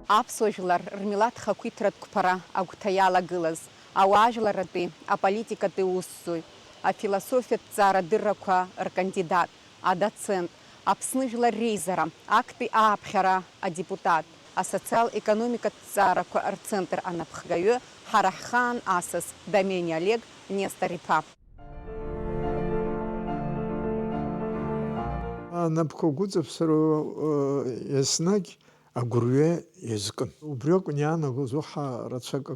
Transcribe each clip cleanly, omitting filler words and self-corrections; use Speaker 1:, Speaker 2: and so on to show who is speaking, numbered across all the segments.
Speaker 1: Аԥсуа жәлар рмилаҭ хақәиҭратә қәԥара агәҭа иалагылаз, ауаажәларратәи, аполитикатәи усзуҩ, афилософиатә ҭҵаарадыррақәа ркандидат, адоцент, Аԥсны жәлар реизара, актәи ааԥхьара адепутат, асоциал-економикатә ҭҵаарақәа рцентр анапхгаҩы, ҳара ҳхаан асас Дамени Олег Нестор-иԥа.
Speaker 2: Напқәа гәыҵаԥсару еснагь агәырҩа иазкын. Убри акәын иаанагоз уаҳа рацәак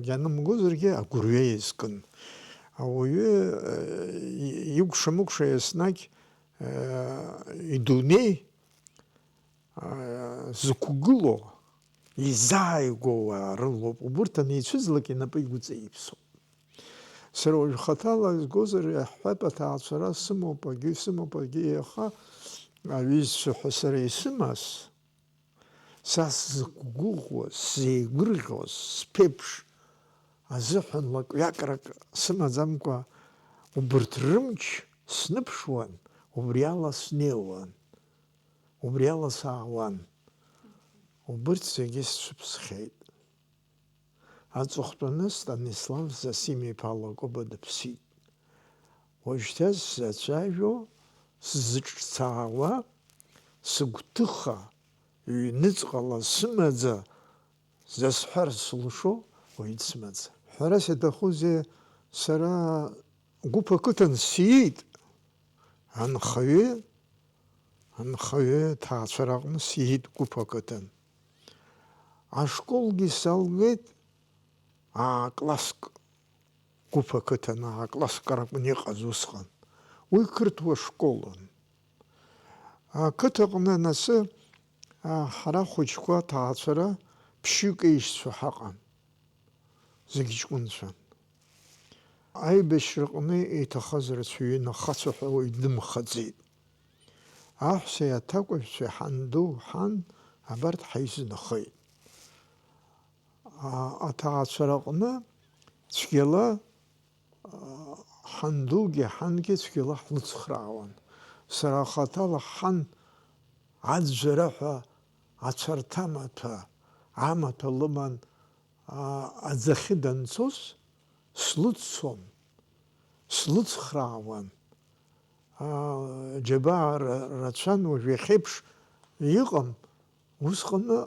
Speaker 2: ианымгозаргьы агәырҩа иазкын. Ауаҩы икәша-мыкәша еснагь идунеи зықәгыло, изааигәоу ауаа рылоуп. Убырҭ анеицәыӡлак инапы игәыҵа иԥсоуп. Сара уажә хаҭала изгозар иаҳҳәап, аҭаацәара сымоуп, агьы сымоуп, агьы иаха аҩызцәа ҳәа сара исымаз, са сзықәгәыӷуаз, сзеигәырӷьоз, сԥеиԥш азыҳәан лакҩакрак сымаӡамкәа убырҭ рымч сныԥшуан, убри ала снеиуан, убри ала саауан. Убырҭ зегьы сцәыԥсхьеит. Аҵыхәтәаны Станислав Засим-иԥа Лакоба дыԥсит. Уажәшьҭа сзацәажәо, сзыҿцаауа, сыгәҭыха, ҩныҵҟала сымаӡа, засҳәар сылшо уаҩ дсымаӡам. Ҳәарас иаҭахузеи, сара гәыԥ ақыҭан сиит, анхаҩы ҭаацәараҟны сиит гәыԥ ақыҭан. Ашколгьы салгеит, класск гәыԥ ақыҭан, класск ракәын иҟаз усҟан. Уи қырҭуа школын. Ақыҭаҟны анасы ҳара хәыҷқәа ҭаацәара ԥшьҩык еишьцәа ҳаҟан, зегь ҷкәынцәан. Аибашьраҟны иҭахаз рацәаҩын, ахацәа ҳәа уаҩ дымхаӡеит. Аҳәсеи аҭакәажәцәеи ҳанду, ҳан абарҭ ҳаизынхеит. Аҭаацәараҟны цәгьала ҳандугьы ҳангьы цәгьала ҳлыцхраауан. Сара хаҭала ҳан аӡәӡәара ҳәа ацәарҭамаҭәа, амаҭәа лыман аӡахьы данцоз слыццон, слыцхраауан. Џьабаа рацәан, уажә иахьеиԥш иҟам, усҟаны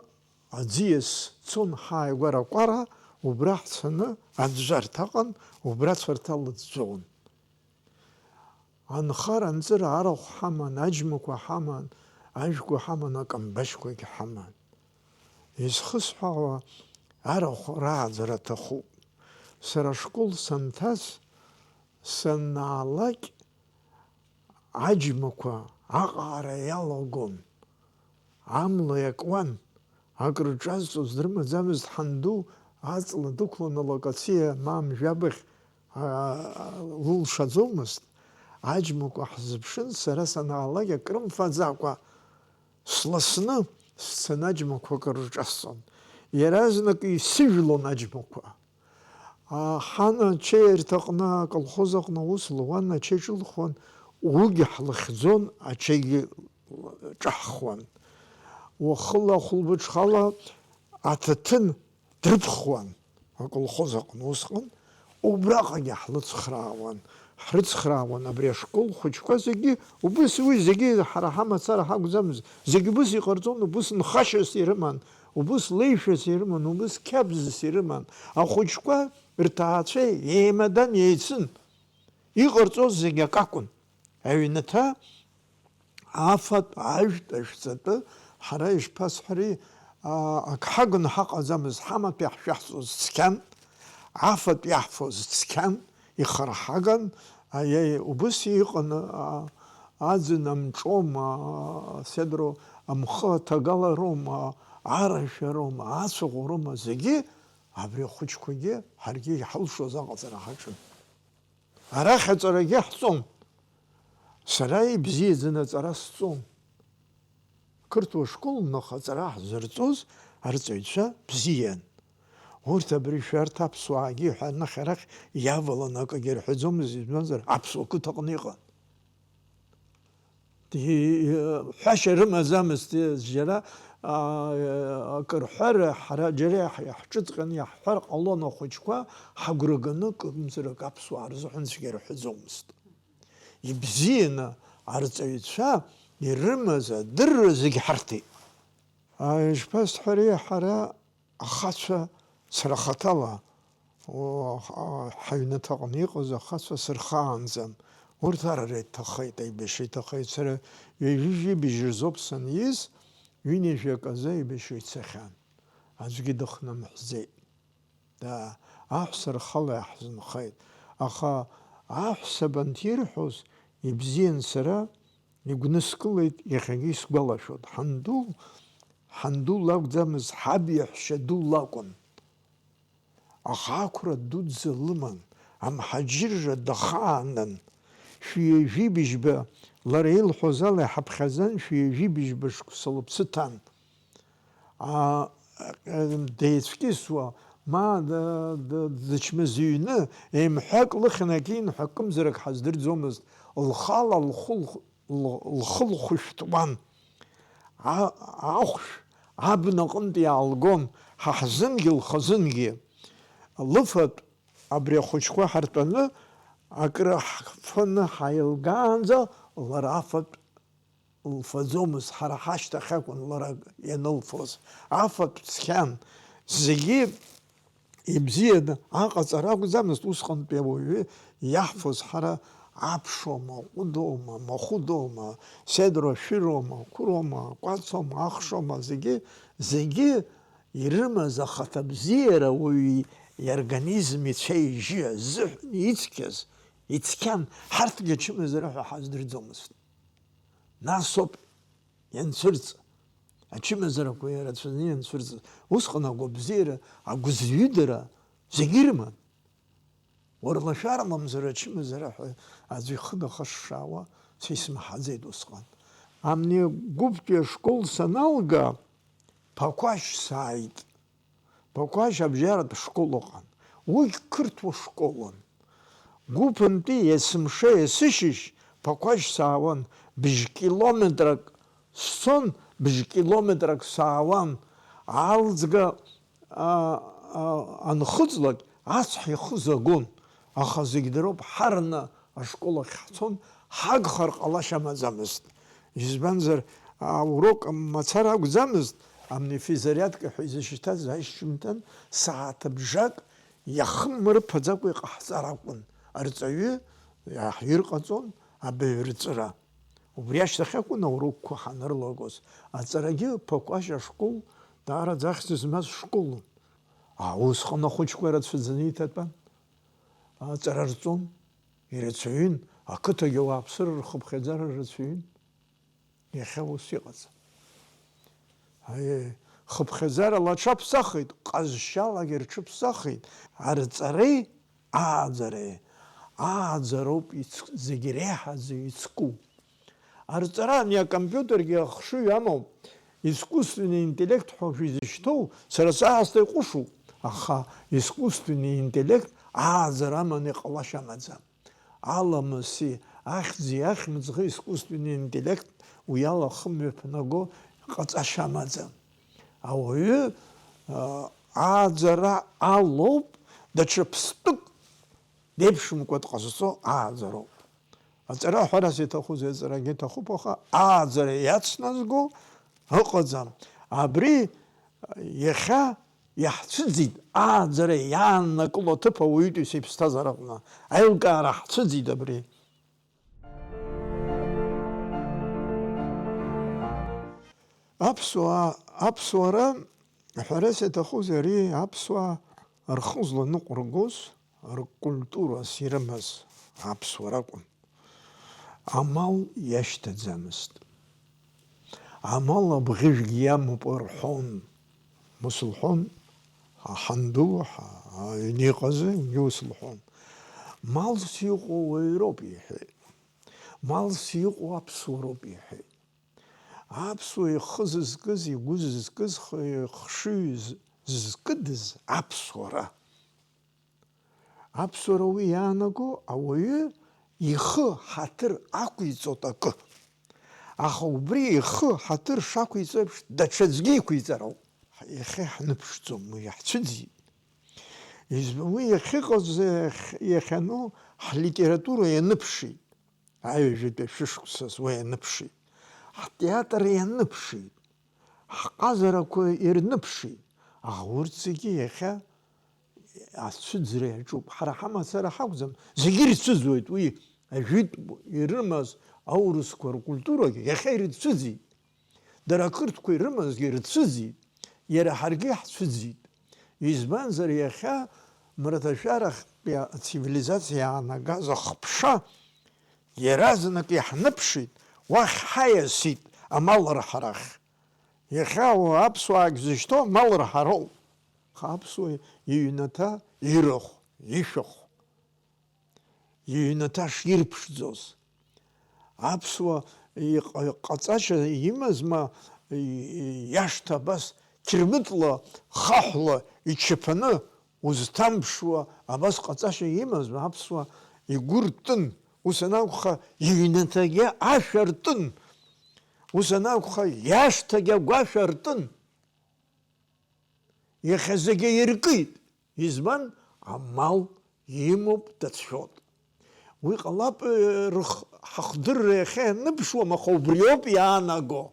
Speaker 2: аӡиас цон ҳааигәара-кәара, убра ҳцаны аӡәӡәарҭаҟан, убра цәарҭа лыӡәӡәон. Анхара анҵыра арахә ҳаман, аџьмақәа ҳаман, ажәқәа ҳаман, акамбашьқәагьы ҳаман. Изхысҳәаауа арахә рааӡара аҭахуп. Сара ашкол санҭаз, саннаалак, аџьмақәа аҟаара иалагон, амла иакуан, акрыҿазҵоз дрымаӡамызт. ҳанду аҵла дықәланы алакациа маам жәабахь лылшаӡомызт. Аџьмақәа ҳзыԥшын, сара санаалак акрымфаӡакәа сласны сцаны аџьмақәак рҿасҵон. Иаразнак исыжәлон аџьмақәа. Ҳан ачеиарҭаҟны, аколхоз аҟны ус луан, ачеи ҿылхуан, уигьы ҳлыхьӡон, ачеигьы ҿаҳхуан. Уахыла, хәылбыҽхала аҭаҭын дрыԥхуан аколхоз аҟны усҟан, убраҟагьы ҳлыцхраауан. Ҳрыцхраауан абри ашкол хәыҷқәа зегьы, убыс уи зегьы ҳара ҳамацара ҳакәӡамыз, зегьы убыс иҟарҵон, убыс нхашьас ирыман, убыс леишәас ирыман, убыс қьабзас ирыман. Ахәыҷқәа рҭаацәа еимадан еицын, иҟарҵоз зегьы акакәын. Аҩнаҭа, афатә, ажәтә, ашәҵатәы, ҳара ишԥасҳәари, ак ҳагын ҳаҟаӡамыз, ҳаматә иаҳшәаҳҵоз цқьан, афатә иаҳфоз цқьан, ихарҳаган, убыс иҟан аӡын амҿом, седро амхы аҭагаларом, арашәаром, ацәаӷәаром, зегьы абри ахәыҷқәагьы ҳаргьы иҳалшоз аҟаҵара ҳаҿын. Арахь аҵарагьы ҳҵон. Сара ибзиаӡаны аҵара сҵон. Қырҭуа школныха аҵара ҳзырҵоз арҵаҩцәа бзиан. Урҭ абри шәарҭ аԥсуаагьы ҳәа анахь-арахь иавалан, акагьы рҳәаӡомызт, избанзар аԥсуа қыҭаҟны иҟан. ҳәашьа рымаӡамызт, џьара акырҳәар ҳара џьара иаҳҿыҵҟьаны иаҳҳәар ҟалон ахәыҷқәа ҳагәра ганы кымзарак аԥсуаа рзыҳәан цәгьа рҳәаӡомызт. Ибзианы арҵаҩцәа ирымаз адырра зегьы ҳарҭеит. Ишԥасҳәари, ҳара ахацәа сара хаҭала ҳаҩнаҭаҟны иҟаз ахацәа сырхаанӡам. Урҭ арара иҭахеит, аибашьра иҭахеит. Сара ҩажәижәибжь рзоуп саниз, ҩынҩажәак азы аибашьра ицахьан. Аӡәгьы дыхнамҳәӡеит. Аҳәса рхала иаҳзынхеит. Аха аҳәса банҭирҳәоз ибзиан, сара игәныскылеит, иахьагьы исгәалашәоит. Ҳанду лакәӡамыз, ҳаб иаҳәшьа ду лакәын. Аха ақәра дуӡӡа лыман, амҳаџьырра дахаанын. Шәҩажәибжьба лара илҳәоз ала иҳаԥхьаӡан, шәҩажәибжьба шықәса лыԥсы ҭан. Деицәкьысуа, ма дычмазаҩны, еимҳәак лыхьанакин ҳәа акымзарак ҳаздырӡомызт. Лхала лхы лхәышәтәуан. Ахәшә абнаҟынтә иаалгон, ҳаҳзынгьы лхазынгьы. Лыфатә абри ахәыҷқәа ҳартәаны акры ҳфаны ҳаилгаанӡа, лара афатә лфаӡомызт, ҳара ҳашьҭахь акәын лара ианылфоз. Афатә цқьан. Зегьы ибзианы аҟаҵара акәӡамызт усҟантәи ауаҩы иаҳфоз. Ҳара аԥшома, ҟәыдоума, махәыдоума, седрома, шәырома, қәырома, кәацома, ахшома, зегьы ирымаз ахаҭа бзиара уаҩы иорганизм ицәа-ижьы азыҳәан ицқьаз, ицқьан. Ҳарҭгьы ачымазара ҳәа ҳаздырӡомызт. Насоуп ианцәырҵ, ачымазарақәа ирацәаны ианцәырҵыз. Усҟан агәабзиара, агәыӡҩыдара зегьы ирыман. Уарлашәара мамзар ачымазара ҳәа аӡәы ихы дахашшаауа сисмаҳаӡеит усҟан. Амни гәыԥтәи ашкол саналга, Ԥақәашь сааит. Ԥақәашь абжьаратә школ ыҟан. Уи қырҭуа школын. Гәыԥынтәи есымша есышьыжь Ԥақәашь саауан. Бжь-километрак сцон, бжь-километрак саауан. Алӡга анхыҵлак ацҳа ихы загон. Аха зегь дароуп, ҳарны ашкол ахь ҳцон, ҳагхар ҟалашьа амаӡамызт. Избанзар аурок мацара акәӡамызт. Амни физариадка ҳәа изышьҭаз аишьжьымҭан сааҭыбжак иахымрыԥаӡакәа иҟаҳҵар акәын. Арҵаҩы ирҟаҵон абаҩрҵыра. Убри ашьҭахь акәын аурокқәа ҳанырлагоз. Аҵарагьы Ԥақәашь ашкол даараӡа ахьӡ змаз школын. Усҟан ахәыҷқәа ирацәаӡаны иҭатәан. Аҵара рҵон, ирацәаҩын, ақыҭагьы ауааԥсыра рхыԥхьаӡара рацәаҩын. Иахьа ус иҟаӡам. Хыԥхьаӡара лаҽаԥсахит, ҟазшьалагьы рҽыԥсахит. Арҵареи ааӡареи, ааӡароуп зегьы реиҳаӡа ицку. Арҵара ани акомпиутергьы ахшыҩ амоуп. Искусственный интеллект ҳәа изышьҭоу сара саасҭа иҟәышуп. Аха искусственный интеллект ааӡара аманы иҟалашьа амаӡам. Аламыси, ахьӡи, ахьмыӡӷи искусственный интеллект уи ала хымҩаԥнаго ҟаҵашьа амаӡам. Ауаҩы ааӡара алоуп, даҽа ԥстәык деиԥшымкәа дҟазҵо ааӡароуп. Аҵара ҳәарас иҭахузеи, аҵарагьы иҭахуп, аха ааӡара иацназго ыҟаӡам. Абри иахьа иаҳцәыӡит, ааӡара иааннакыло аҭыԥ ауаҩытәыҩса иԥсҭазаара аҟны. Аилкаара ҳцәыӡит абри. Аԥсуара ҳәарас иҭахузеи, ари аԥсуаа рхы зланыҟәыргоз, ркультурас ирымаз аԥсуара акәын. Амал иашьҭаӡамызт. Амал абӷьыжәгьы иамоуп рҳәон. Ус лҳәон ҳанду, аҩны иҟазы ус лҳәон. Малс иҟоу ауаҩроуп иҳәеит. Малс иҟоу аԥсуароуп иҳәеит. Аԥсуа ихы зызкыз, игәы зызкыз, хшыҩ зызкыдыз аԥсуара. Аԥсуара уи иаанаго ауаҩы ихы ҳаҭыр ақәиҵоит акы. Аха убри ихы ҳаҭыр шақәиҵо еиԥш даҽаӡәгьы иқәиҵар ауп. Иахьа иҳныԥшӡом, уи иаҳцәыӡит. Уи иахьыҟаз иахьану ҳлитература ианыԥшит. Аҩажәатәи шәышықәсаз уи ианыԥшит. Ҳтеатр ианыԥшит. Ҳҟазарақәа ирныԥшит. Аха урҭ зегьы иахьа ацәыӡра иаҿуп. Ҳара ҳамацара ҳакәӡам. Зегьы ирцәыӡуеит уи ажәытә ирымаз аурысқәа ркультурагьы иахьа ирцәыӡит. Дара ақырҭқәа ирымазгьы ирцәыӡит. Иара ҳаргьы ҳцәыӡит. Избанзар иахьа мраҭашәарахьтәи ацивилизациа иаанагаз ахԥша иаразнак иаҳныԥшит, уахь ҳаиасит амалрҳарахь. Иахьа аԥсуаагьы зышьҭоу амалрҳароуп. Аԥсуа иҩнаҭа ирахә, ишәахә, иҩнаҭа ширԥшӡоз. Аԥсуа ҟаҵашьа имазма иашҭа абас қьырмытла, хаҳәла ичаԥаны узҭамԥшуа абас ҟаҵашьа имазма. Аԥсуа игәы ртын, ус анакәха иҩнаҭагьы ашәа ртын, ус анакәха иашҭагьы агәашәа ртын. Иахьа зегьы иркит. Избан? Амал имоуп, дацәшәоит. Уи ҟалап ҳахдырра иахьа ианыԥшуам, аха убриоуп иаанаго.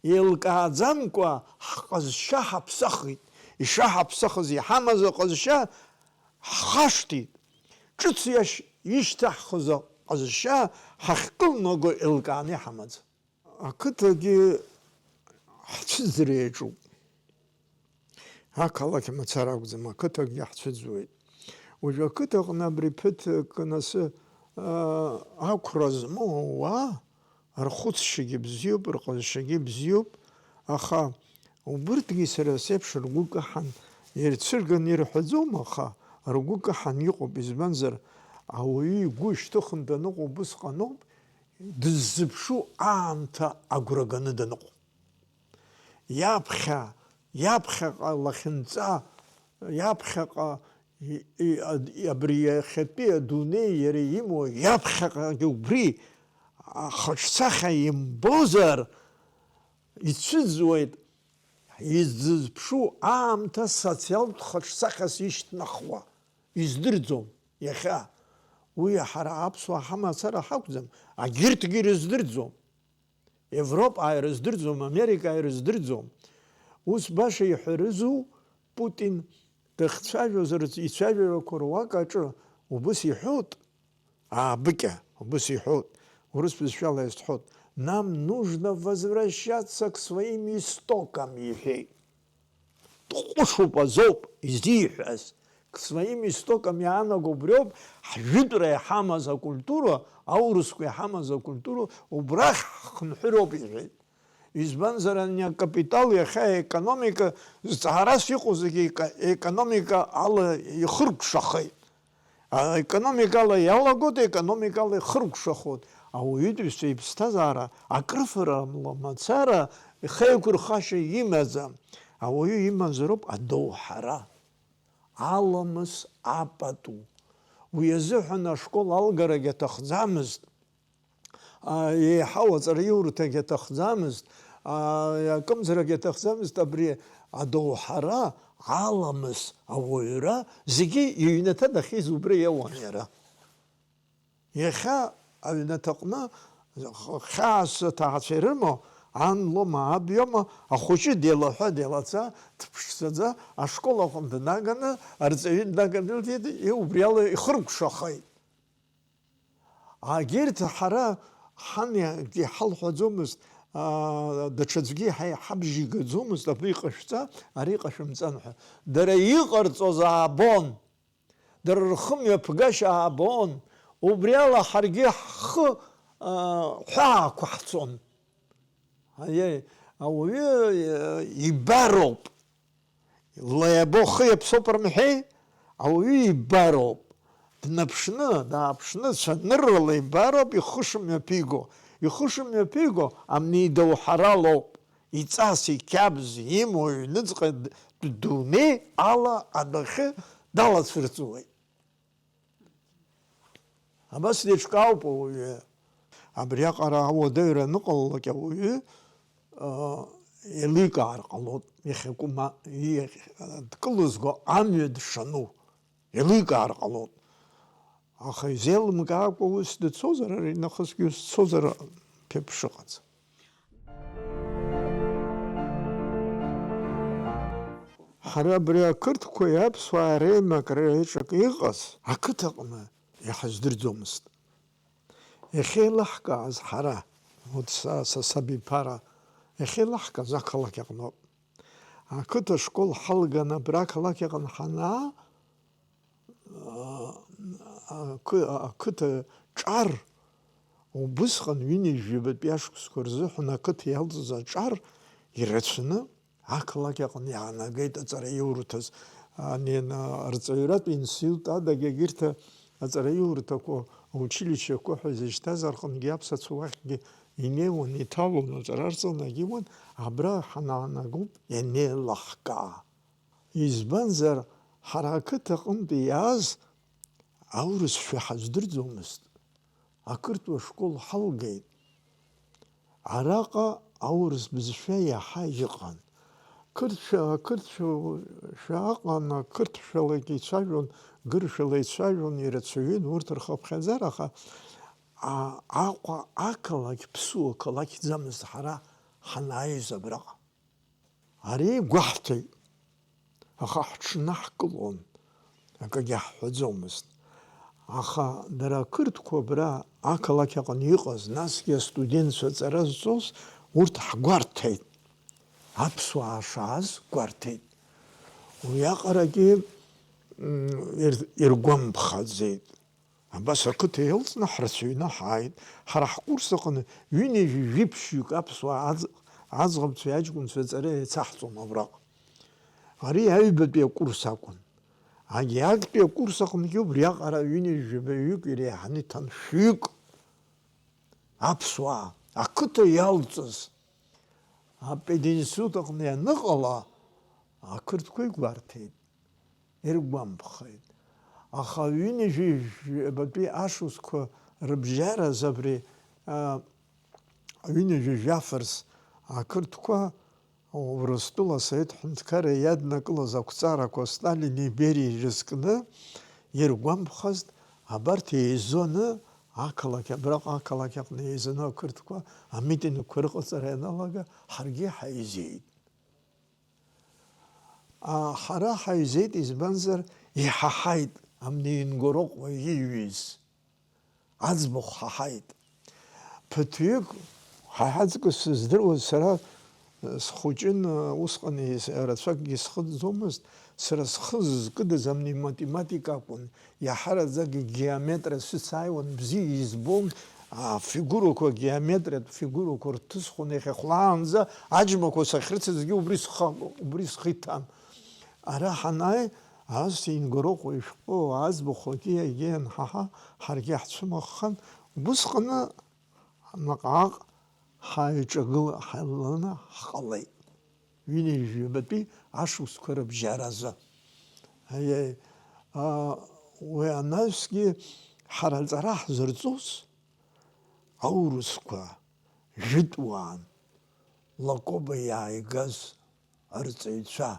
Speaker 2: Еилкааӡамкәа ҳҟазшьа ҳаԥсахит. Ишаҳаԥсахыз иҳамаз аҟазшьа ҳхашҭит. Ҿыц ишьҭаҳхыз аҟазшьа ҳахькылнаго еилкааны иҳамаӡ. Ақыҭагьы ҳцәыӡра иаҿуп. Ақалақь мацара акәӡам, ақыҭакгьы ҳцәыӡуеит. Уажәы ақыҭаҟны абри ԥыҭк насы ақәра змоу ауаа рхәыцшьагьы бзиоуп, рҟазшьагьы бзиоуп, аха убырҭгьы сара сеиԥш ргәы каҳан ирцәырган ирҳәаӡом, аха ргәы каҳан иҟоуп. Избанзар ауаҩы игәы шьҭыхны даныҟоу убысҟаноуп, дыззыԥшу аамҭа агәра ганы даныҟоу. Иаԥхьаҟа лахьынҵа, иаԥхьаҟа абри иахьатәи адунеи иара имоу, иаԥхьаҟагьы убри ахаҿсахьа имбозар, ицәыӡуеит, иззыԥшу аамҭа социалтә хаҿсахьас ишьҭнахуа, издырӡом иахьа. Уи ҳара аԥсуаа ҳамацара ҳакәӡам, агьырҭгьы ирыздырӡом. Европа ирыздырӡом, Америка ирыздырӡом. Ус баша иҳәарызу Путин дахцәажәозар ицәажәарақәа руак аҿы убыс иҳәоит, быкьа убыс иҳәоит, урыс бызшәала иазҳәоит, нам нужно возвращаться к своим истокам, иҳәеит. Дҟәышуп азоуп изиҳәаз. К своим истокам иаанаго убриоуп ҳжәытәра иҳамаз акультура, аурысқәа иҳамаз акультура убрахь ҳхынҳәыроуп иҳәеит. Избанзар ани акапитал иахьа економика зҵаарас иҟоу зегьы економика ала ихыркәшахеит. Економика ала иалагоит, економика ала ихыркәшахоит. Ауаҩытәыҩса иԥсҭазаара акрыфара мацара ихеиқәырхашьа имаӡам. Ауаҩы имазароуп адоуҳара, аламыс апату. Уи азыҳәан ашкол алгарагьы аҭахӡамызт, еиҳау аҵараиурҭагьы аҭахӡамызт, акымзарагьы аҭахӡамызт. Абри адоуҳара, аламыс, ауаҩра зегьы иҩнаҭа дахьиз убри иауан иара. Иахьа аҩнаҭаҟны хьаас аҭаацәа ирымоу ан лома, аб иома, ахәыҷы деилаҳәа, деилаца, дԥшӡаӡа ашкол аҟны днаганы, арҵаҩы днаганы убри ала ихыркәшахеит. Агьырҭ ҳара ҳани ҳалҳәаӡомызт, даҽаӡәгьы ҳабжьы игаӡомызт, абри ҟашәҵа, ари ҟашәымҵан ҳәа. Дара иҟарҵоз аабон, дара рхымҩаԥгашьа аабон, убри ала ҳаргьы ҳхы ҳәаақәа ҳцон. Ауаҩы ибароуп, лаиабо хы иаԥсоуп рымҳәеи, ауаҩы ибароуп. Дааԥшны цәаныррала ибароуп ихы шымҩаԥиго. Ихы шымҩаԥиго амни идоуҳаралоуп. Иҵас, иқьабз, имоу ҩныҵҟа дунеи ала адәахьы далацәырҵуеит. Абас деиҿкаауп ауаҩы. абриаҟара ауадаҩра аныҟалалак ауаҩы еиликаар ҟалоит иахьакәым дкылызго амҩа дшану еиликаар ҟалоит. Аха изеилымкаакәа ус дцозар, ари нахысгьы ус дцозар ԥҳәып шыҟац. Ҳара абри ақырҭқәеи аԥсуаа реимакра еиҿак иҟаз ақыҭаҟны иҳаздырӡомызт. Иахьеилаҳкааз ҳара, са сабиԥара, иахьеилаҳкааз ақалақь аҟноуп. Ақыҭа школ ҳалганы абра ақалақь аҟны ҳанаа, ақыҭа ҿар, убысҟан ҩынҩажәибатәи ашықәсқәа рзыҳәан ақыҭа иалҵыз аҿар ирацәаны ақалақь аҟны иаанагеит аҵара иурҭаз. Арҵаҩратә институт адаҟьа егьырҭ аҵара иурҭақәа аучилищақәа ҳәа зышьҭаз рҟынгьы аԥсацәа уахьгьы инеиуан, иҭалон, аҵара рҵанагьуан, абра ҳанаанагоуп ианеилаҳкаа. Избанзар ҳара ақыҭаҟынтә иааз аурысшәа ҳаздырӡомызт. Ақырҭуа школ ҳалгеит. Араҟа аурыс бызшәа иаҳа иҟан. Қырҭшәа аҟан, қырҭшәалагьы ицәажәон, гыршәала ицәажәон, ирацәаҩын урҭ рхыԥхьаӡара, аха Аҟәа ақалақь ԥсуа қалақьӡамызт ҳара ҳанааиз абраҟа. Ари гәаҳҭеит, аха ҳҽнаҳкылон, акагьы ҳҳәаӡомызт. Аха дара ақырҭқәа абра ақалақь аҟны иҟаз, насгьы астудентцәа аҵара зҵоз, урҭ ҳгәарҭеит. Аԥсуаа шааз гәарҭеит. Уиаҟарагьы иргәамԥхаӡеит. Абас ақыҭа еилҵны ҳрацәаҩны ҳааит. Ҳара ҳкурс аҟны ҩынҩажәи-жәиԥшьҩык аԥсуаа аӡӷабцәеи аҷкәынцәеи аҵара еицаҳҵон абраҟа. Ари аҩбатәи акурс акәын. Агьагтәи акурс аҟнгьы убриаҟара ҩынҩажәибаҩык иреиҳаны иҭан, шәҩык аԥсуаа ақыҭа иалҵыз апединститут аҟны ианыҟала ақырҭқәа игәарҭеит, иргәамԥхеит. Аха ҩынҩажәибатәи ашықәсқәа рыбжьараз абри ҩынҩажәи афарс ақырҭқәа Урыстәыла Асовет ҳәынҭқарра иаднакылаз ақәҵарақәа Сталини Бериеи ирызкны иргәамԥхазт, абарҭ еизоны ақалақь, абраҟа ақалақь аҟны еизоны ақырҭқәа амитингқәа рыҟаҵара ианалага, ҳаргьы ҳаизеит. Ҳара ҳаизеит, избанзар иҳаҳаит Амнингороҟуа ииҩыз, аӡбахә ҳаҳаит. Ԥыҭҩык ҳаиҳаҵкыс сыздыруаз, сара схәыҷын, усҟан рацәакгьы схыӡомызт, сара схы зкыдыз аматематика акәын, иаҳараӡакгьы геометриа сыцааиуан, бзиа избон, афигурақәа, геометриатә фигурақәа рҭысхон, иахьахәлаанӡа аџьмақәа сахьрыцызгьы убри схы иҭан. Ара ҳанааи, Амнингороҟуа ишәҟәы аӡбахәлагьы егьи анҳаҳа, ҳаргьы ҳцәымыӷхан, убысҟаны наҟ-ааҟ ҳаиҿагыланы ҳҟалеит ҩынҩажәибатәи ашықәсқәа рыбжьаразы. Уи анаҩсгьы ҳара аҵара ҳзырҵоз аурысқәа, жәытәуаан, Лакоба иааигаз арҵаҩцәа,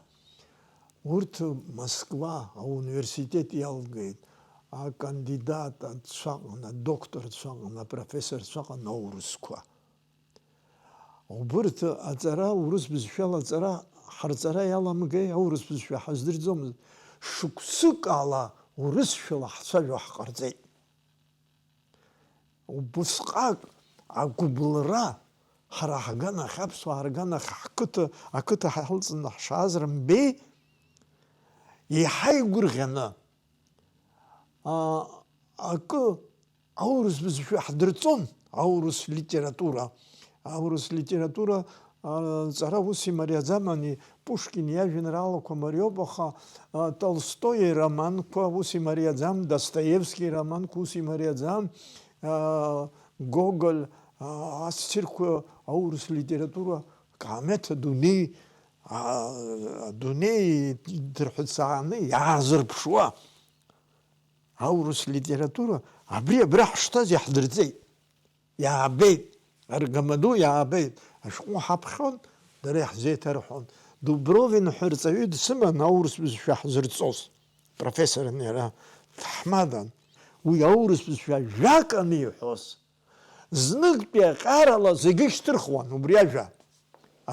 Speaker 2: урҭ Москва ауниверситет иалгеит, акандидатцәа ҟан, адокторцәа ҟан, апрофессорцәа ҟан аурысқәа. Убырҭ аҵара, урыс бызшәала аҵара, ҳарҵара иаламгеи, аурыс бызшәа ҳаздырӡомызт. Шықәсык ала урысшәала ҳцәажәо ҳҟарҵеит. Убысҟак агәыблра ҳара ҳганахь, аԥсуаа рганахь ақыҭа ҳалҵны ҳшааз рымбеи, иаҳа игәырӷьаны акы аурыс бызшәа ҳдырҵон, аурыс литература. Аурыс литература ҵара ус имариаӡам, Пушкин иажәеинраалақәа мариоуп, аха Толстои ироманқәа ус имариаӡам, Достоевски ироманқәа ус имариаӡам, Гоголь, ассирқәа аурыс литература қамеҭ адунеи дырҳәыцааны иаазырԥшуа аурыс литература абра ҳшҭаз иаҳдырҵеит. иаабеит, аргамаду иаабеит, ашәҟәы ҳаԥхьон, дара иаҳзеиҭарҳәон. Дубровин ҳәа рҵаҩы дсыман аурыс бызшәа ҳзырҵоз, профессорын иара, ҭаҳмадан. Уи аурыс бызшәа жәак аниҳәоз, зныктәи аҟьарала зегьы шьҭырхуан убри ажәа.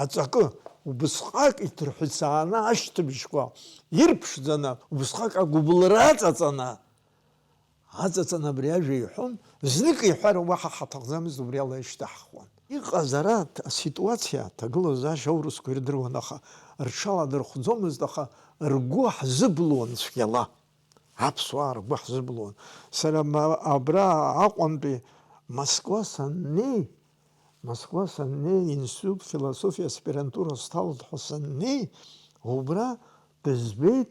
Speaker 2: Аҵакы убысҟак иҭырҳәцааны ашьҭыбжьқәа ирԥшӡаны, убысҟак агәыблра аҵаҵаны абри ажәа иҳәон, знык иҳәар уаҳа ҳаҭахӡамызт, убри ала ишьҭаҳхуан. Иҟаз ара аситуациа аҭагылазаашьа аурысқәа ирдыруан, аха рҽаладырхәӡомызт, аха ргәы ҳзыблуан цәгьала. Аԥсуаа ргәы ҳзыблуан. Сара абра Аҟәантәи Москва саннеи, институт философиа аспирантура сҭалт ҳәа саннеи, убра дызбеит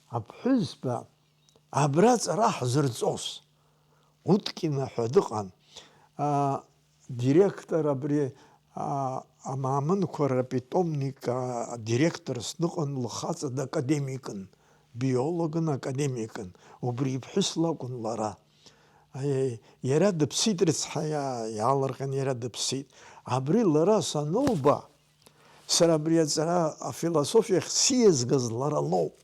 Speaker 2: аԥҳәызба абра ҵара ҳзырҵоз. Уткина ҳәа дыҟан. Директор абри амаамынқәа рапитомник директорс дыҟан, лхаҵа дакадемикын, биологын, академикын. Убри иԥҳәыс лакәын лара. Иара дыԥсит, рыцҳа иаалырҟьан, иара дыԥсит. Абри лара санылба, сара абри аҵара афилософиахь сиазгаз лара лоуп.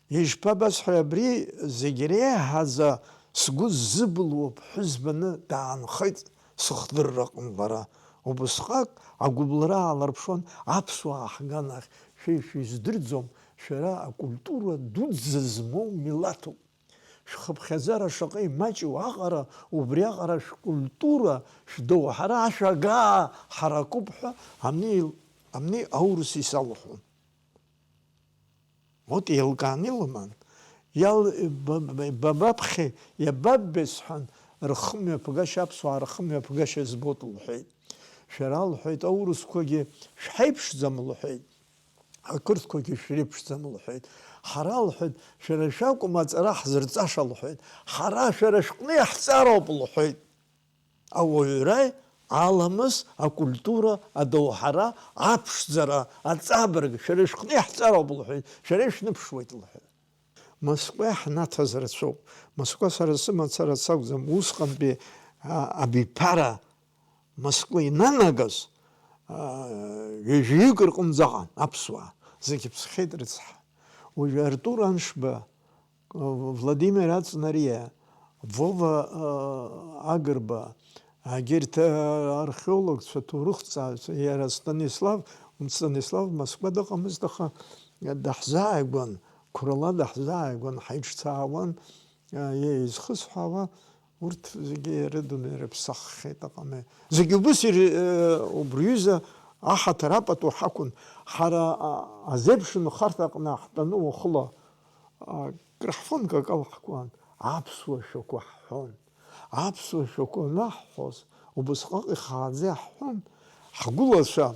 Speaker 2: Ишԥабасҳәои, абри зегь реиҳаӡа сгәы ззыблуа ԥҳәызбаны даанхеит сыхдырраҟны лара. Убысҟак агәыблра ааларԥшуан, аԥсуаа ҳган ахь, шәиздырӡом, шәара акультура дуӡӡа змоу милаҭуп. Шәхыԥхьаӡара шаҟа имаҷу аҟара, убри аҟара шәкультура, шәдоуҳара ашәагаа ҳаракуп ҳәа амни аурыс исалҳәон. Вот еилкааны илыман. Бабаԥхьи иабаббеи сҳәан, рхымҩаԥгашьа, аԥсуаа рхымҩаԥгашьа збот лҳәеит. Шәара лҳәеит, аурысқәагьы шәҳаиԥшӡам лҳәеит, ақырҭқәагьы шәреиԥшӡам лҳәеит. Ҳара лҳәеит, шәара шәакәым аҵара ҳзырҵаша лҳәеит, ҳара шәара шәҟны иаҳҵароуп лҳәеит. Ауаҩра, аламыс, акультура, адоуҳара, аԥшӡара, аҵабырг, шәара шәҟны иаҳҵароуп лҳәеит, шәара ишәныԥшуеит лҳәеит. Москва ҳнаҭаз рацәоуп. Москва сара сымацара сакәӡам, усҟантәи абиԥара Москва инанагаз ҩажәаҩык рҟынӡаҟан аԥсуаа, зегьы ԥсхьеит рыцҳа. Уажәы Артур Аншба, Владимир Ацнариа, Вова Агрба, егьырҭ археологцәа, ҭоурыхҭҵааҩцәа, иара Станислав Москва дыҟамызт, аха даҳзааигәан, қәрала даҳзааигәан, ҳаиҿцаауан, изхысҳәаауа, урҭ зегьы ирыдын ирыԥсаххеит аҟаме. Зегьы убыс убриҩыза аҳаҭыр апату ҳақәын. Ҳара азеиԥшын харҭаҟны ҳтәаны уахыла крыҳфон какал ҳкуан, аԥсуа шәақәа ҳҳәон. Аԥсуа шәақәа анаҳҳәоз, убысҟак ихааӡа иаҳҳәон, ҳгәылацәа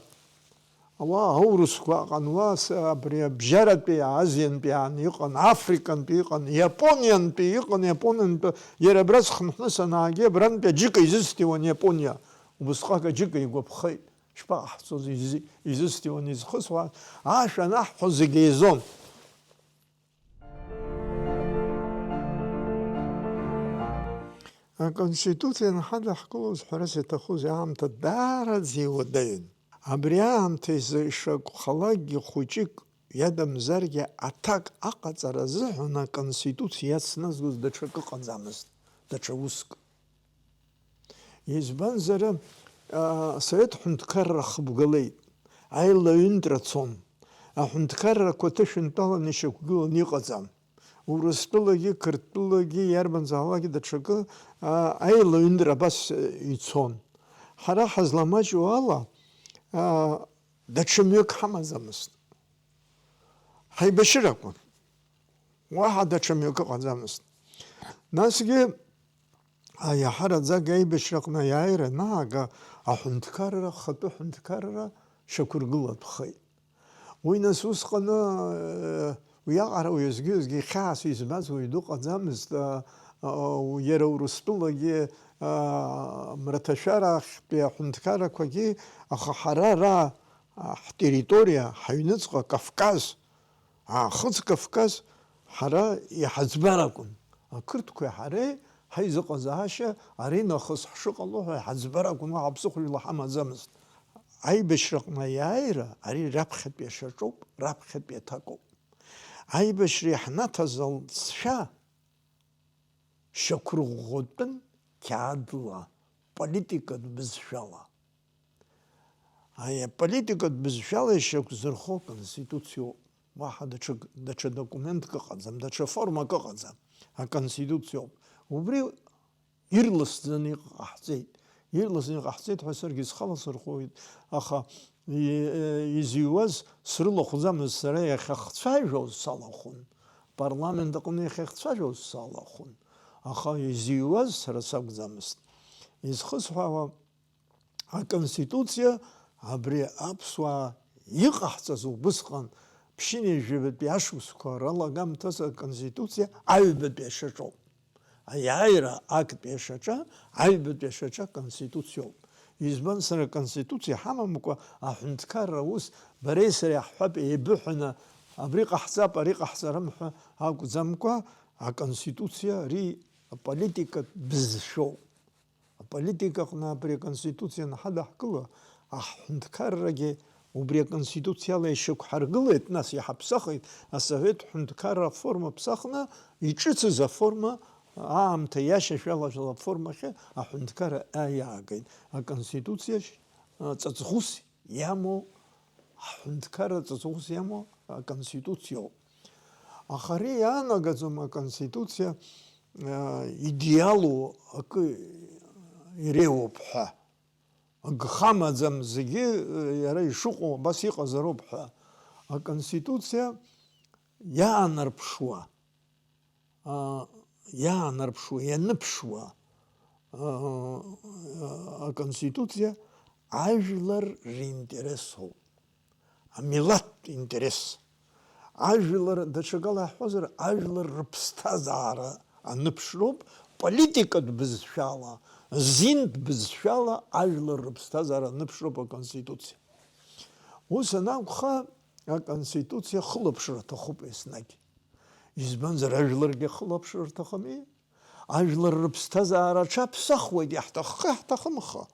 Speaker 2: ауаа аурысқәа ыҟан, уа абри абжьаратәи, азиантәи иҟан, африкантәи иҟан, иапониантәи иҟан, иапониантәи иара абра схынҳәны санаагьы абрантәи аџьыка изысҭиуан Иапониа. Убысҟак аџьыка игәаԥхеит. Шԥаҟаҳҵоз изысҭиуан, изхысуа, ашәа анаҳҳәоз зегьы еизон. Аконституциа наҳадаҳкылоз ҳәарас иаҭахузеи аамҭа даараӡа иуадаҩын. Абри аамҭа ишакәхалакгьы хәыҷык иадамзаргьы аҭак аҟаҵара азыҳәан аконституциа иацназгоз даҽак ыҟаӡамызт, даҽа уск. Избанзар Совет ҳәынҭқарра хыбгалеит, аилаҩынтра цон, аҳәынҭқаррақәа ҭышәынтәаланы ишьақәгылан иҟаӡам. Урыстәылагьы, Қырҭтәылагьы, иарбанзаалакгьы даҽакы аилаҩынтра абас ицон. Ҳара ҳазламаҷу ала даҽа мҩак ҳамаӡамызт. Ҳаибашьырақәан, уаҳа даҽа мҩак ыҟаӡамызт. Насгьы иаҳараӡага аибашьраҟны аиааира анаага, аҳәынҭқарра, хатәы ҳәынҭқарра шьақәыргылатәхеит. Уи нас усҟаны уиаҟара уиазгьы хьаас избаз уаҩ дыҟаӡамызт. Иара Урыстәылагьы, Мраҭашәарахьтәи аҳәынҭқаррақәагьы, аха ҳара ара ҳтерриториа, ҳаҩныҵҟа Кавказ, Ахыҵ Кавказ ҳара иҳаӡбар акәын. Ақырҭқәеи ҳареи ҳаизыҟазаашьа ари нахыс ҳшыҟало ҳәа ҳаӡбара акәын, уаҳа ԥсыхәажәла ҳамаӡамызт. Аибашьраҟны иааира ари раԥхьатәи ашьаҿоуп, раԥхьатәи аҭакоуп. Аибашьра иаҳнаҭаз алҵшәа шьақәырӷәӷәатәын қьаадла, политикатә бызшәала. Политикатә бызшәала ишьақәзырхо аконституциоуп. Уаҳа даҽа документк ыҟаӡам, даҽа формак ыҟаӡам, аконституциоуп. Убри ирласӡаны иҟаҳҵеит. Ирласны иҟаҳҵеит ҳәа саргьы схала сырхоит, аха изиуаз срылахәӡамызт, сара иахьахцәажәоз салахәын, парламент аҟны иахьахцәажәоз салахәын, аха изиуаз сара сакәӡамызт. Изхысҳәаауа аконституциа абри аԥсуаа иҟаҳҵаз убысҟан ԥшьынҩажәи жәабатәи ашықәсқәа ралагамҭаз аконституциа аҩбатәи ашьаҿоуп. Аиааира актәи ашьаҿа, аҩбатәи ашьаҿа аконституциоуп. Избан сара аконституциа ҳамамкәа аҳәынҭқарра ус бареи сареи ҳҳәап еибыҳәаны абри ҟаҳҵап, ари ҟаҳҵарым ҳәа акәӡамкәа аконституциа ари аполитикатә бызшәоуп. Аполитика аҟны абри аконституциа анҳадаҳкыла аҳәынҭқаррагьы убри аконституциала ишьақәҳаргылеит, нас иҳаԥсахит асовет ҳәынҭқарра аформа ԥсахны иҿыцыз аформа аамҭа иашьашәалашәала аформахьы аҳәынҭқарра иаагеит. Аконституциа ҵаҵӷәыс иамоу, аҳәынҭқарра ҵаҵӷәыс иамоу аконституциоуп. Аха ари иаанагаӡом аконституциа идеалу акы иреиуоуп ҳәа. Гхамаӡам зегьы иара ишыҟоу абас иҟазароуп ҳәа. Аконституциа иаанарԥшуа, ианыԥшуа аконституциа ажәлар ринтересоуп, амилаҭтә интерес. Ажәлар, даҽакала ҳҳәозар, ажәлар рыԥсҭазаара аныԥшроуп, политикатә бызшәала, зинтә бызшәала ажәлар рыԥсҭазаара аныԥшроуп аконституциа. Ус анакәха аконституциа хылаԥшра аҭахуп еснагь. Избанзар ажәларгьы хылаԥшра рҭахыми? Ажәлар рыԥсҭазаара аҽаԥсахуеит, иаҳҭахха иаҳҭахымха.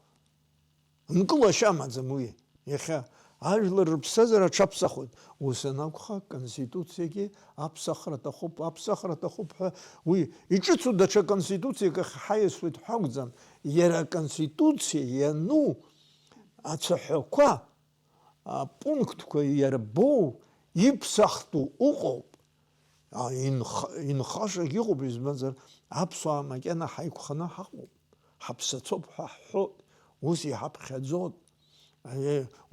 Speaker 2: Нкылашьа амаӡам уи. Иахьа ажәлар рыԥсҭазаара аҽаԥсахуеит. Ус анакәха аконституциагьы аԥсахра аҭахуп, аԥсахра аҭахуп ҳәа уи иҿыцу даҽа конституциак ахь ҳаиасуеит ҳәа акәӡам. Иара аконституциа иану ацәаҳәақәа, апунктқәа иарбоу, иԥсахтәу ыҟоуп. Инхашагьы ыҟоуп, избанзар аԥсуаа макьана ҳаиқәханы ҳаҟоуп, ҳаԥсацоуп ҳәа ҳҳәоит, ус иҳаԥхьаӡоит.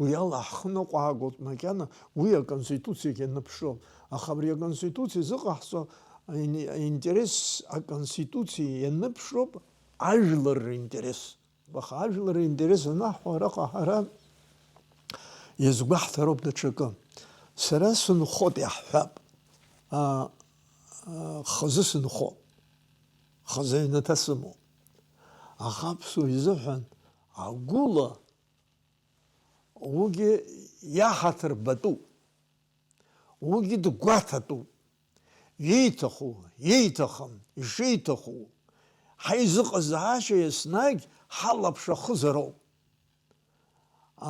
Speaker 2: Уи ала ҳхныҟәаагоит макьана уи аконституциагьы аныԥшроуп. Аха абри аконституциа зыҟаҳҵо интерес аконституциа ианыԥшроуп ажәлар ринтерес. Аха ажәлар ринтерес анаҳҳәо араҟа ҳара иазгәаҳҭароуп даҽакы. Сара сынхоит иаҳҳәап, хазы сынхоит, хазы аҩнаҭа сымоуп. Аха аԥсуа изыҳәан агәыла уигьы иаҳаҭыр батәуп, уигьы дгәаҭатәуп, иеиҭаху, иеиҭахым, ишеиҭаху, ҳаизыҟазаашьа еснагь ҳалаԥш ахызароуп.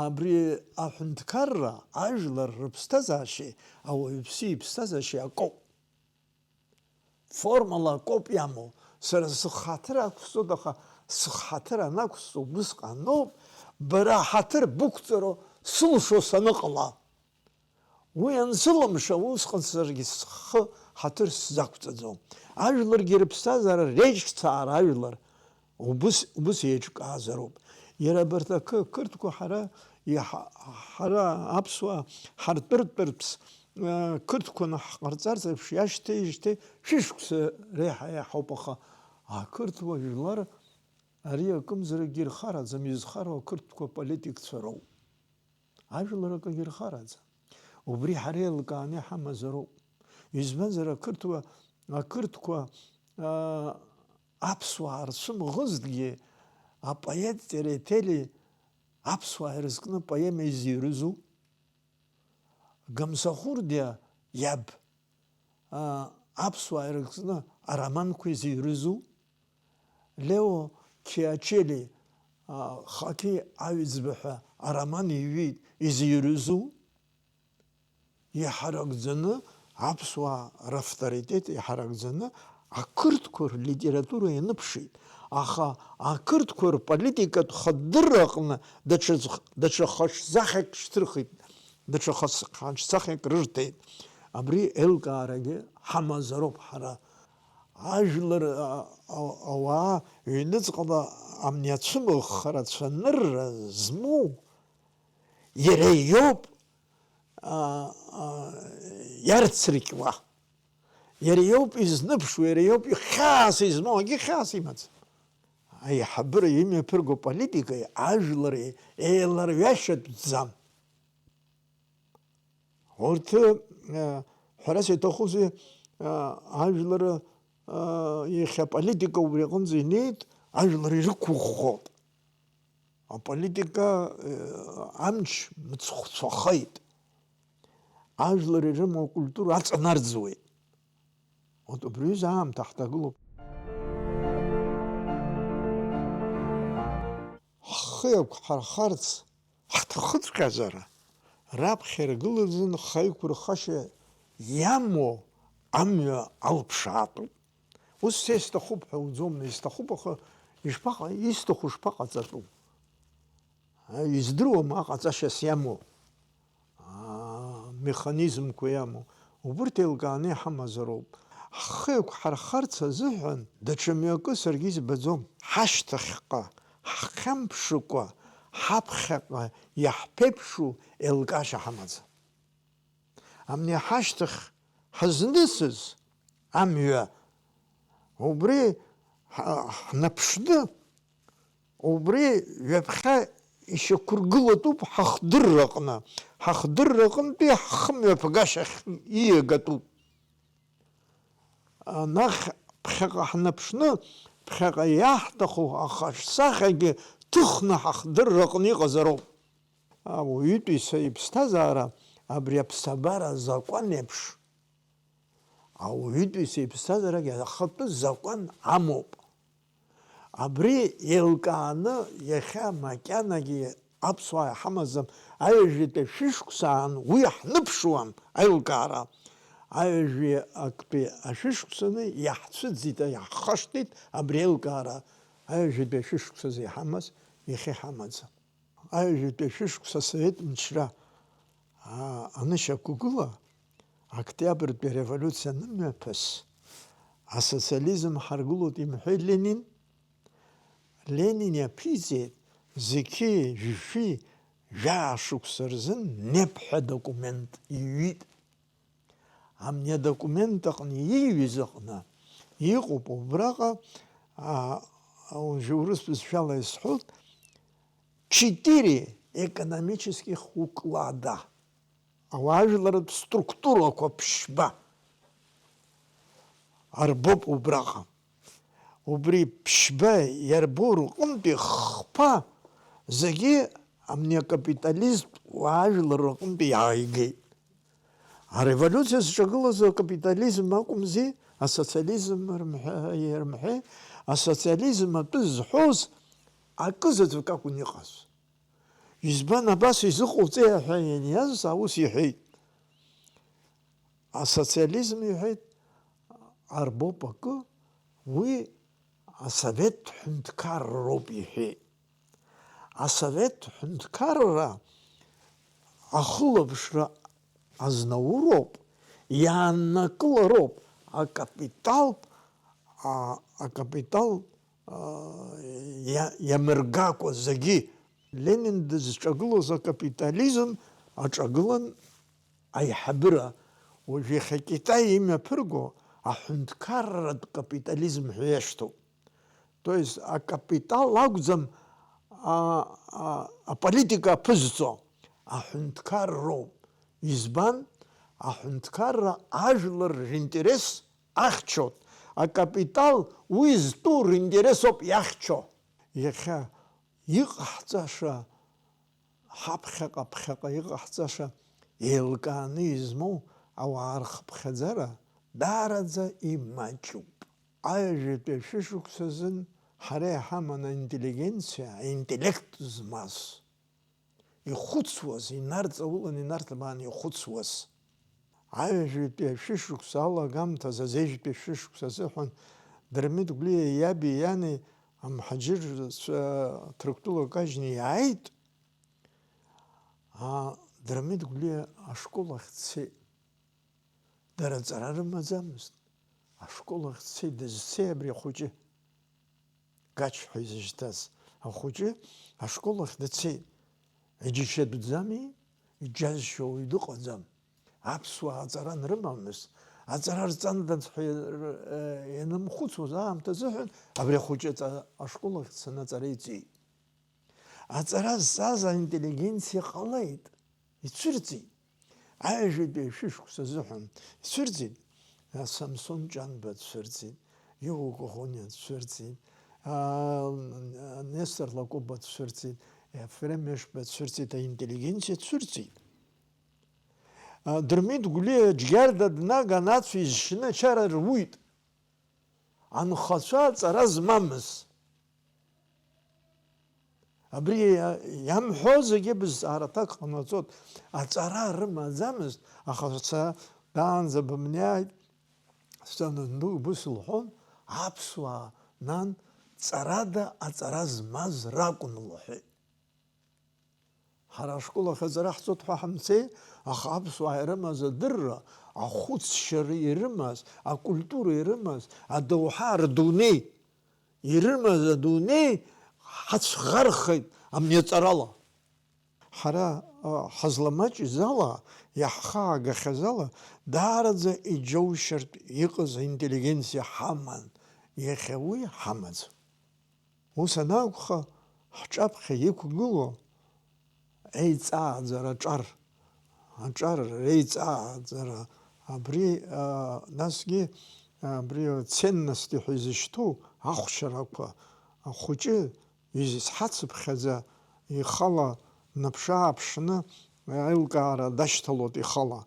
Speaker 2: Абри аҳәынҭқарра ажәлар рыԥсҭазаашьеи ауаҩԥси иԥсҭазаашьеи акоуп. Формала акоуп иамоу. Сара сыхҳаҭыр ақәсҵоит, аха сыхҳаҭыр анақәсҵо убысҟаноуп бара ҳаҭыр бықәҵаро сылшо саныҟала. Уи ансылымша усҟан саргьы схы ҳаҭыр сзақәҵаӡом. Ажәларгьы рыԥсҭазаара реиҿцаара ажәлар убыс еиҿкаазароуп. Иара абарҭ ақырҭқәа ҳара аԥсуаа ҳартәыртәырԥс қырҭқәаны ҳҟарҵарц еиԥш иашьҭеижьҭеи шәышықәса реиҳа иаҳауп, аха ақырҭуа жәлар ари акымзаракгьы ирхараӡам, изхароу ақырҭқәа политикцәа роуп. Ажәлар акагьы ирхараӡам. Убри ҳара еилкааны иҳамазароуп. Избанзар ақырҭқәа аԥсуаа рцәымӷызҭгьы апоет Țereteli аԥсуаа ирызкны поема изирызу, Гамсахурдиа иаб аԥсуаа ирызкны ароманқәа изирызу, Лео Киачели хаки авизбха араман иҩит изирызу иҳаракӡаны аԥсуаа равторитет иҳаракӡаны ақырҭқәа рлитература ианыԥшит. Аха ақырҭқәа рполитикатә хаддырраҟны даҽа хаҿсахьак шьҭырхит, даҽа хаҿсахьак рырҭеит. Абри еилкаарагьы ҳамазароуп ҳара. Ажәлар ауаа ҩныҵҟала амни ацәымыӷхара цәанырра змоу иара иоуп иарцрикуа, иара иоуп изныԥшуа, иара иоуп ихьаас измоу, акгьы хьаас имаӡам. Аиҳабыра имҩаԥырго политикеи ажәлари еиларҩашьатәӡам. Урҭ ҳәарас иҭахузеи ажәлар иахьа аполитика убри аҟынӡа инеит, ажәлар ирықәыӷәӷәоуп. Аполитика амч мыцхәцәахеит. Ажәлар ирымоу акультура аҵанарӡуеит. Убри аҩыза аамҭа ҳҭагылоуп. Ҳхы ҳархарц ҳҭахыҵәҟьазар, раԥхьа иргылаӡаны хаиқәырхашьа иамоу амҩа алԥшаатәуп. Ус са исҭахуп ҳәа уӡом, исҭахуп, аха исҭаху шԥаҟаҵатәу? Издыруам аҟаҵашьас иамоу, механизмқәа иамоу. Убырҭ еилкааны иҳамазароуп. Ҳхы ҳархарц азыҳәан даҽа мҩакы саргьы избаӡом. Ҳашьҭахьҟа, ҳхьамԥшыкәа, ҳаԥхьаҟа иаҳԥеиԥшу еилкаашьа ҳамаӡам. Амни ҳашьҭахь ҳазнысыз амҩа убри ҳнаԥшны, убри ҩаԥхьа ишьақәыргылатәуп ҳахдырраҟны. Ҳахдырраҟынтәи ҳхымҩаԥгашьахь ииагатәуп. Анахь ԥхьаҟа ҳнаԥшны, ԥхьаҟа иаҳҭаху ахаҿсахьагьы ҭыхны ҳахдырраҟны иҟазароуп. Ауаҩытәыҩса иԥсҭазаара абри аԥсабара азакәан еиԥш, ауаҩытәыҩса иԥсҭазаарагьы ахатәы закәан амоуп. Абри еилкааны иахьа макьанагьы аԥсуаа иҳамазам. Аҩажәитәи ашәышықәсаан уи ҳныԥшуам аилкаара. Аҩажәи актәи ашәышықәсаны иаҳцәыӡит, иаҳхашҭит абри аилкаара. Аҩажәитәи ашәышықәсазы иҳамаз иахьа иҳамаӡам. Аҩажәитәи ашәышықәса асовет мчра анышьақәгыла, октиабртәи ареволиуциа анымҩаԥыс, асоциализм ҳаргылоит имҳәеит Ленин. Ленин иаԥиҵеит зеқьи жәшәи жәаа-шықәса рзын НЕП ҳәа документ иҩит. Амни адокумент аҟны ииҩыз аҟны иҟоуп убраҟа, урыс бызшәала исҳәоит, 4 экономических уклада. Ауаажәларатә структурақәа ԥшьба арбоуп убраҟа. Убри ԥшьба иарбоу рҟынтәи хԥа зегьы амни акапиталисттә уаажәлар рҟынтәи иааигеит. Ареволиуциа зҿагылаз акапитализм акәымзи, асоциализм ирмҳәеи, асоциализм атәы зҳәоз акызаҵәык акәын иҟаз. Избан абас изыҟоуҵеи ҳәа ианиаз аус иҳәеит. Асоциализм иҳәеит арбоуп акы, уи асовет ҳәынҭқарроуп иҳәеит. Асовет ҳәынҭқарра ахылаԥшра азнауроуп, иааннакылароуп акапитал иамыргакәа зегьы. Ленин дызҿагылоз акапитализм аҿагылан аиҳабыра. Уажә иахьа Китай имҩаԥырго аҳәынҭқарратә капитализм ҳәа иашьҭоуп. То есть акапитал акәӡам аполитика аԥызҵо, аҳәынҭқарроуп. Избан? Аҳәынҭқарра ажәлар ринтерес ахьчоит. Акапитал уи зтәу ринтересоуп иахьчо. Иахьа иҟаҳҵаша, ҳаԥхьаҟа иҟаҳҵаша еилкааны измоу ауаа рхыԥхьаӡара даараӡа имаҷуп. Аҩажәитәи ашәышықәсазын ҳара иҳаман аинтеллигенциа, аинтеллект змаз, ихәыцуаз, инарҵаулан инарҭбаан ихәыцуаз. Аҩажәитәи ашәышықәса алагамҭаз азежәтәи ашәышықәса азыҳәан Дырмит Гәлиа иаби иани амҳаџьырцәа Ҭырқәтәыла кажьны иааит. Дырмит Гәлиа ашкол ахь дцеит. Дара ҵара рымаӡамызт. Ашкол ахь дцеит, дызцеи абри ахәыҷы. Гач ҳәа изышьҭаз ахәыҷы ашкол ахь дцеит. Иџьашьатәӡами, иџьазшьо уаҩ дыҟаӡам. Аԥсуаа аҵара нрымамызт. Аҵара рҵандаз ҳәа ианымхәыцуаз аамҭа азыҳәан абри ахәыҷы ашкол ахь дцаны аҵара иҵеит. Аҵара зҵаз аинтеллигенциа ҟалеит, ицәырҵит. Аҩажәитәи ашәышықәса азыҳәан ицәырҵит. Самсон Ҷанба дцәырҵит, Иого Коӷониа дцәырҵит, Нестор Лакоба дцәырҵит, Ефрем Ешба дцәырҵит, аинтеллигенциа дцәырҵит. Дырмит Гәлиа џьгьарда днаган ацәа изшьны ачара руит. Анхацәа аҵара змамыз. Абри иамҳәо зегьы бызҵаараҭак ҟанаҵоит. Аҵара рымаӡамызт, аха даанӡа бымниааит, стананду убыс лҳәон, аԥсуаа нан ҵарада аҵара змаз ракәын лҳәеит. Ҳара ашкол ахь аҵара ҳцоит ҳәа ҳамцеит, аха аԥсуаа ирымаз адырра, ахәыцшьара ирымаз, акультура ирымаз, адоуҳа рдунеи ирымаз адунеи ҳацәӷархеит амҩаҵарала. Ҳара ҳазламаҷыз ала, иаҳхаагахьаз ала, даараӡа иџьоушьартә иҟаз аинтеллигенциа ҳаман, иахьа уи ҳамаӡам. Ус анакәха, ҳҿаԥхьа иқәгыло еиҵааӡара аҿар реиҵааӡара, абри насгьы абри ценности ҳәа изышьҭоу ахәшьарақәа, ахәыҷы изҳацыԥхьаӡа ихала наԥшы-ааԥшны аилкаара дашьҭалоит ихала.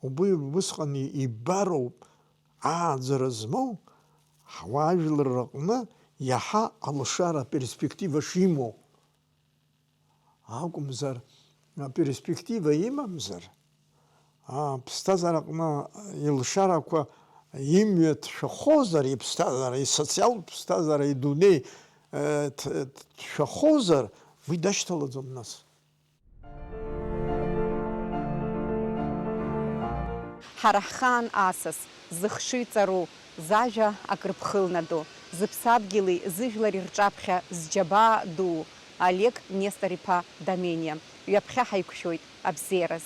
Speaker 2: Убысҟан ибароуп ааӡара змоу ҳуаажәлар рҟны иаҳа алшара перспектива шимоу. Акәымзар, перспектива имамзар, ԥсҭазаараҟны илшарақәа имҩа ҭшәахозар, иԥсҭазаара, исоциалтә ԥсҭазаара, идунеи ҭшәахозар, уи дашьҭалаӡом нас.
Speaker 1: Ҳара ҳхаан асас, зыхшыҩ ҵару, зажәа акрыԥхылнадо, зыԥсадгьыли зыжәлари рҿаԥхьа зџьабаа ду, Олег Нестор-иԥа Дамениа. Ҩаԥхьа ҳаиқәшәоит абзеиараз.